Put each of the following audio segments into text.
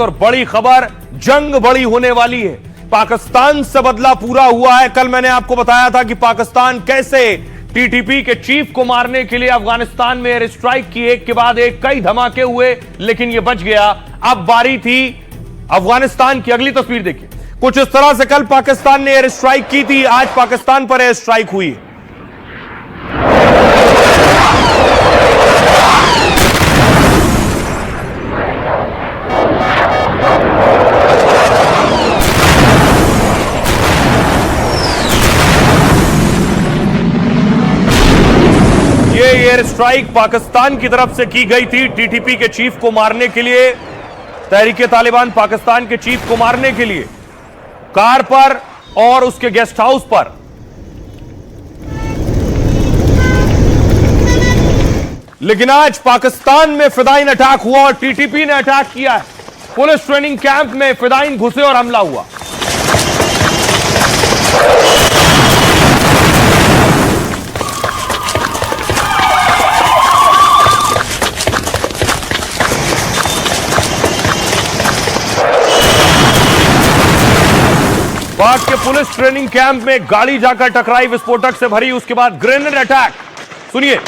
और बड़ी खबर, जंग बड़ी होने वाली है। पाकिस्तान से बदला पूरा हुआ है। कल मैंने आपको बताया था कि पाकिस्तान कैसे टीटीपी के चीफ को मारने के लिए अफगानिस्तान में एयर स्ट्राइक की, एक के बाद एक कई धमाके हुए, लेकिन यह बच गया। अब बारी थी अफगानिस्तान की। अगली तस्वीर देखिए। कुछ इस तरह से कल पाकिस्तान ने एयर स्ट्राइक की थी, आज पाकिस्तान पर एयर स्ट्राइक हुई। ये एयर स्ट्राइक पाकिस्तान की तरफ से की गई थी टीटीपी के चीफ को मारने के लिए, तहरीके तालिबान पाकिस्तान के चीफ को मारने के लिए कार पर और उसके गेस्ट हाउस पर। लेकिन आज पाकिस्तान में फिदाइन अटैक हुआ और टीटीपी ने अटैक किया है। पुलिस ट्रेनिंग कैंप में फिदाइन घुसे और हमला हुआ। पाक के पुलिस ट्रेनिंग कैंप में गाड़ी जाकर टकराई विस्फोटक से भरी, उसके बाद ग्रेनेड अटैक। सुनिए।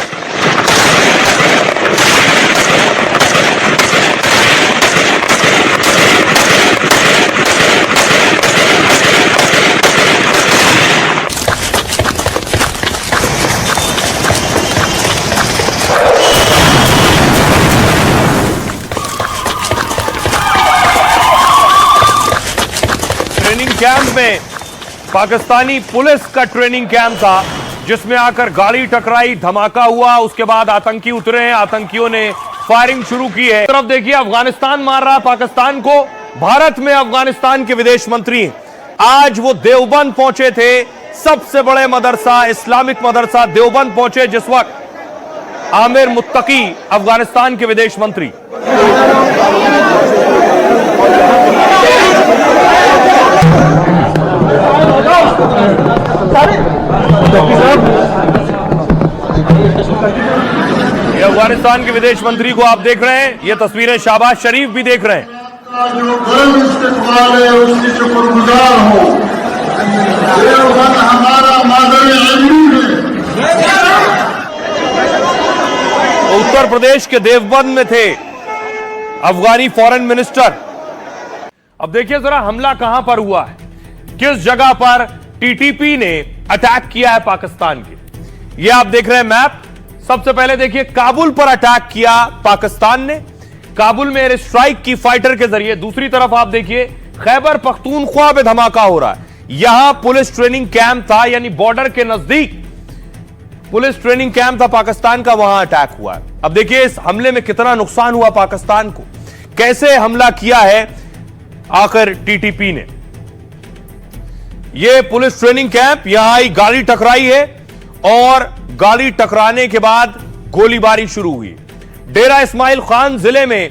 कैंप में पाकिस्तानी पुलिस का ट्रेनिंग कैंप था, जिसमें आकर गाड़ी टकराई, धमाका हुआ, उसके बाद आतंकी उतरे हैं, आतंकियों ने फायरिंग शुरू की है। तरफ देखिए, अफगानिस्तान मार रहा पाकिस्तान को। भारत में अफगानिस्तान के विदेश मंत्री आज वो देवबंद पहुंचे थे, सबसे बड़े मदरसा, इस्लामिक मदरसा देवबंद पहुंचे, जिस वक्त आमिर मुत्तकी अफगानिस्तान के विदेश मंत्री। ये अफगानिस्तान के विदेश मंत्री को आप देख रहे हैं। ये तस्वीरें शहबाज शरीफ भी देख रहे हैं। जो गर्म इस्तेमाल है उसकी शुक्रगुजार हो। देवबंद हमारा मादर-ए-इल्मी है। उत्तर प्रदेश के देवबंद में थे अफगानी फॉरेन मिनिस्टर। अब देखिए जरा हमला कहां पर हुआ है, किस जगह पर टीटीपी ने अटैक किया है पाकिस्तान के। ये आप देख रहे हैं मैप। सबसे पहले देखिए, काबुल पर अटैक किया पाकिस्तान ने, काबुल में एयर स्ट्राइक की फाइटर के जरिए। दूसरी तरफ आप देखिए, खैबर पख्तूनख्वा में धमाका हो रहा है। यहां पुलिस ट्रेनिंग कैंप था, यानी बॉर्डर के नजदीक पुलिस ट्रेनिंग कैंप था पाकिस्तान का, वहां अटैक हुआ है। अब देखिए इस हमले में कितना नुकसान हुआ पाकिस्तान को, कैसे हमला किया है आखिर टीटीपी ने। यह पुलिस ट्रेनिंग कैंप, यहां आई गाड़ी टकराई है और गाड़ी टकराने के बाद गोलीबारी शुरू हुई। डेरा इस्माइल खान जिले में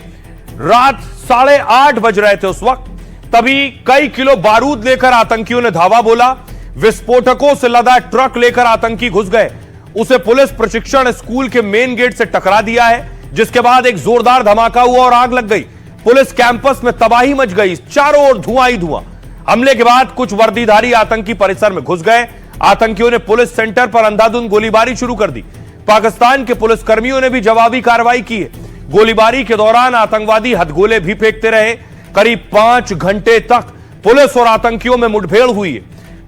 रात 8:30 बज रहे थे उस वक्त, तभी कई किलो बारूद लेकर आतंकियों ने धावा बोला। विस्फोटकों से लदा ट्रक लेकर आतंकी घुस गए, उसे पुलिस प्रशिक्षण स्कूल के मेन गेट से टकरा दिया है, जिसके बाद एक जोरदार धमाका हुआ और आग लग गई। पुलिस कैंपस में तबाही मच गई, चारों ओर धुआं ही धुआं। हमले के बाद कुछ वर्दीधारी आतंकी परिसर में घुस गए। आतंकियों ने पुलिस सेंटर पर अंधाधुंध गोलीबारी शुरू कर दी। पाकिस्तान के पुलिस कर्मियों ने भी जवाबी कार्रवाई की है। गोलीबारी के दौरान आतंकवादी हथगोले भी फेंकते रहे। करीब 5 घंटे तक पुलिस और आतंकियों में मुठभेड़ हुई है।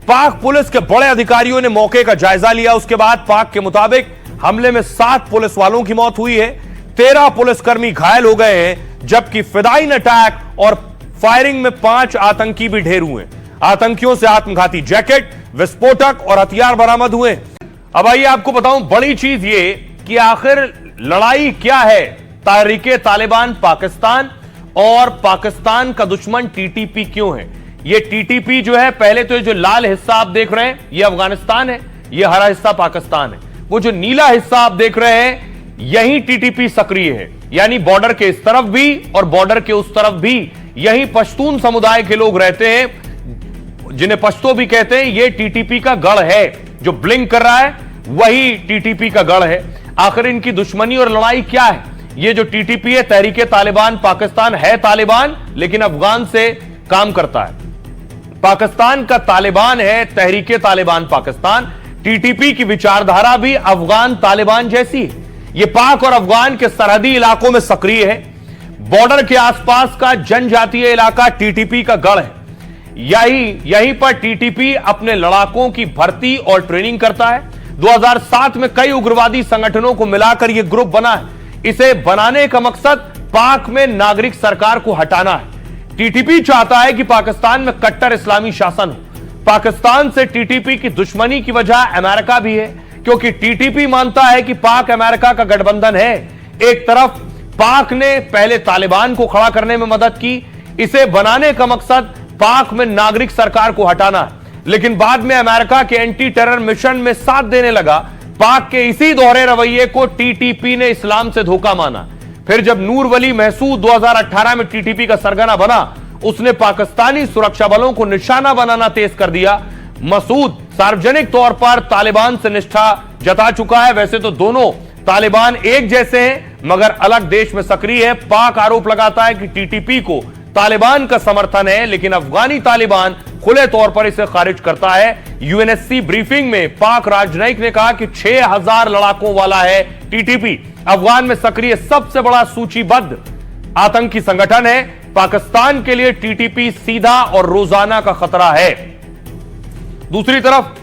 पाक पुलिस के बड़े अधिकारियों ने मौके का जायजा लिया। उसके बाद पाक के मुताबिक हमले में 7 पुलिस वालों की मौत हुई है, 13 पुलिसकर्मी घायल हो गए हैं, जबकि फिदाइन अटैक और फायरिंग में 5 आतंकी भी ढेर हुए। आतंकियों से आत्मघाती जैकेट, विस्फोटक और हथियार बरामद हुए। अब आइए आपको बताऊं बड़ी चीज ये कि आखिर लड़ाई क्या है तहरीके तालिबान पाकिस्तान और पाकिस्तान का दुश्मन टीटीपी क्यों है। ये टीटीपी जो है, पहले तो ये जो लाल हिस्सा आप देख रहे हैं ये अफगानिस्तान है, ये हरा हिस्सा पाकिस्तान है। वो जो नीला हिस्सा आप देख रहे हैं यही टीटीपी सक्रिय है, यानी बॉर्डर के इस तरफ भी और बॉर्डर के उस तरफ भी यही पश्तून समुदाय के लोग रहते हैं, जिन्हें पश्तो भी कहते हैं। ये टीटीपी का गढ़ है, जो ब्लिंक कर रहा है वही टीटीपी का गढ़ है। आखिर इनकी दुश्मनी और लड़ाई क्या है, ये जो टीटीपी है, तहरीके तालिबान पाकिस्तान है तालिबान, लेकिन अफगान से काम करता है। पाकिस्तान का तालिबान है तहरीके तालिबान पाकिस्तान। टीटीपी की विचारधारा भी अफगान तालिबान जैसी है। ये पाक और अफगान के सरहदी इलाकों में सक्रिय है। बॉर्डर के आसपास का जनजातीय इलाका टीटीपी का गढ़ है। यहीं पर टीटीपी अपने लड़ाकों की भर्ती और ट्रेनिंग करता है। 2007 में कई उग्रवादी संगठनों को मिलाकर यह ग्रुप बना है। इसे बनाने का मकसद पाक में नागरिक सरकार को हटाना है। टीटीपी चाहता है कि पाकिस्तान में कट्टर इस्लामी शासन हो। पाकिस्तान से टीटीपी की दुश्मनी की वजह अमेरिका भी है, क्योंकि टीटीपी मानता है कि पाक अमेरिका का गठबंधन है। एक तरफ पाक ने पहले तालिबान को खड़ा करने में मदद की, इसे बनाने का मकसद पाक में नागरिक सरकार को हटाना है, लेकिन बाद में अमेरिका के एंटी टेरर मिशन में साथ देने लगा। पाक के इसी दोहरे रवैये को टीटीपी ने इस्लाम से धोखा माना। फिर जब नूर वली महसूद 2018 में टीटीपी का सरगना बना, उसने पाकिस्तानी सुरक्षा बलों को निशाना बनाना तेज कर दिया। मसूद सार्वजनिक तौर पर तालिबान से निष्ठा जता चुका है। वैसे तो दोनों तालिबान एक जैसे हैं, मगर अलग देश में सक्रिय है। पाक आरोप लगाता है कि टीटीपी को तालिबान का समर्थन है, लेकिन अफगानी तालिबान खुले तौर पर इसे खारिज करता है। यूएनएससी ब्रीफिंग में पाक राजनयिक ने कहा कि 6000 लड़ाकों वाला है टीटीपी। अफगान में सक्रिय सबसे बड़ा सूचीबद्ध आतंकी संगठन है। पाकिस्तान के लिए टीटीपी सीधा और रोजाना का खतरा है। दूसरी तरफ,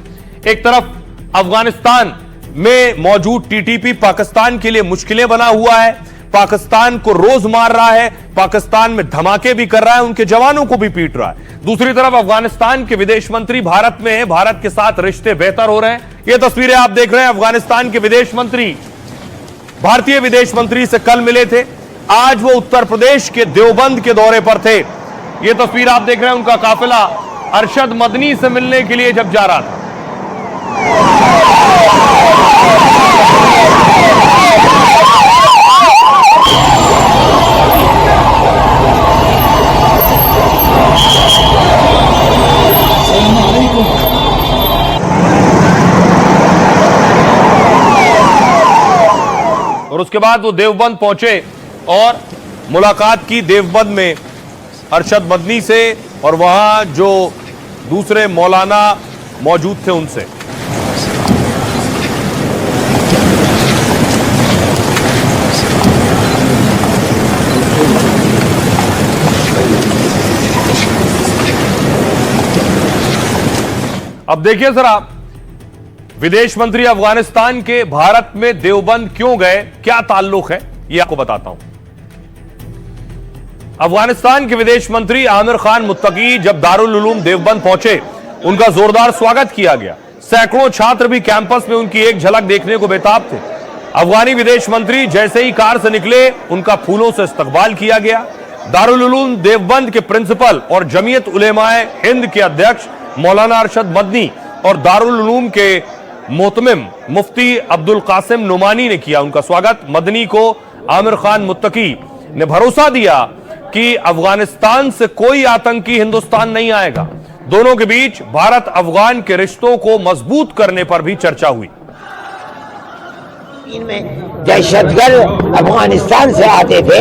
एक तरफ अफगानिस्तान में मौजूद टीटीपी पाकिस्तान के लिए मुश्किलें बना हुआ है। पाकिस्तान को रोज मार रहा है, पाकिस्तान में धमाके भी कर रहा है, उनके जवानों को भी पीट रहा है। दूसरी तरफ अफगानिस्तान के विदेश मंत्री भारत में है, भारत के साथ रिश्ते बेहतर हो रहे हैं। ये तस्वीरें आप देख रहे हैं। अफगानिस्तान के विदेश मंत्री भारतीय विदेश मंत्री से कल मिले थे। आज वो उत्तर प्रदेश के देवबंद के दौरे पर थे। ये तस्वीर आप देख रहे हैं, उनका काफिला अरशद मदनी से मिलने के लिए जब जा रहा था। और उसके बाद वो देवबंद पहुंचे और मुलाकात की देवबंद में अरशद मदनी से, और वहां जो दूसरे मौलाना मौजूद थे उनसे। अब देखिए जरा, विदेश मंत्री अफगानिस्तान के भारत में देवबंद क्यों गए, क्या ताल्लुक है, ये आपको बताता हूं। अफगानिस्तान के विदेश मंत्री आमिर खान मुत्तकी जब दारुल उलूम देवबंद पहुंचे, उनका जोरदार स्वागत किया गया। सैकड़ों छात्र भी कैंपस में उनकी एक झलक देखने को बेताब थे। अफगानी विदेश मंत्री जैसे ही कार से निकले, उनका फूलों से इस्तकबाल किया गया। दारुल उलूम देवबंद के प्रिंसिपल और जमीयत उलेमाए हिंद के अध्यक्ष मौलाना अरशद मदनी और दारुल उलूम के मोहतमिम मुफ्ती अब्दुल कासिम नुमानी ने किया उनका स्वागत। मदनी को आमिर खान मुत्तकी ने भरोसा दिया कि अफगानिस्तान से कोई आतंकी हिंदुस्तान नहीं आएगा। दोनों के बीच भारत अफगान के रिश्तों को मजबूत करने पर भी चर्चा हुई। इनमें दहशतगर्द अफगानिस्तान से आते थे।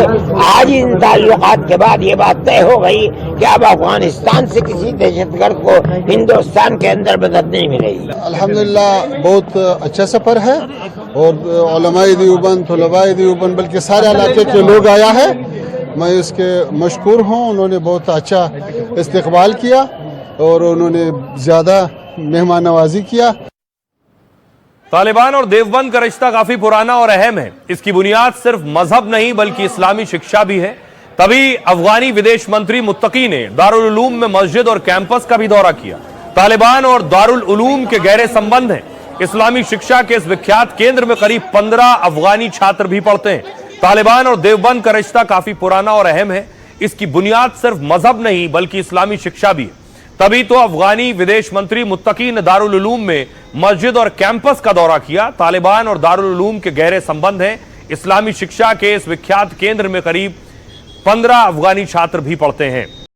आज इन ताल्लुकात के बाद ये बात तय हो गई कि अब अफगानिस्तान से किसी दहशतगर्द को हिंदुस्तान के अंदर मदद नहीं मिलेगी। अल्हम्दुलिल्लाह बहुत अच्छा सफर है, और उलमाए देवबंद, तलबाए देवबंद, बल्कि सारे इलाके के लोग आया है। मैं इसके मशकूर हूँ। उन्होंने बहुत अच्छा इस्तकबाल किया और उन्होंने ज़्यादा मेहमान नवाजी किया। तालिबान और देवबंद का रिश्ता काफी पुराना और अहम है। इसकी बुनियाद सिर्फ मजहब नहीं बल्कि इस्लामी शिक्षा भी है। तभी अफगानी विदेश मंत्री मुत्तकी ने दारुल उलूम में मस्जिद और कैंपस का भी दौरा किया। तालिबान और दारुल उलूम के गहरे संबंध हैं। इस्लामी शिक्षा के इस विख्यात केंद्र में करीब 15 अफगानी छात्र भी पढ़ते हैं। तालिबान और देवबंद का रिश्ता काफी पुराना और अहम है। इसकी बुनियाद सिर्फ मजहब नहीं बल्कि इस्लामी शिक्षा भी है। तभी तो अफगानी विदेश मंत्री मुत्तकी ने दारुल उलूम में मस्जिद और कैंपस का दौरा किया। तालिबान और दारुल उलूम के गहरे संबंध हैं। इस्लामी शिक्षा के इस विख्यात केंद्र में करीब 15 अफगानी छात्र भी पढ़ते हैं।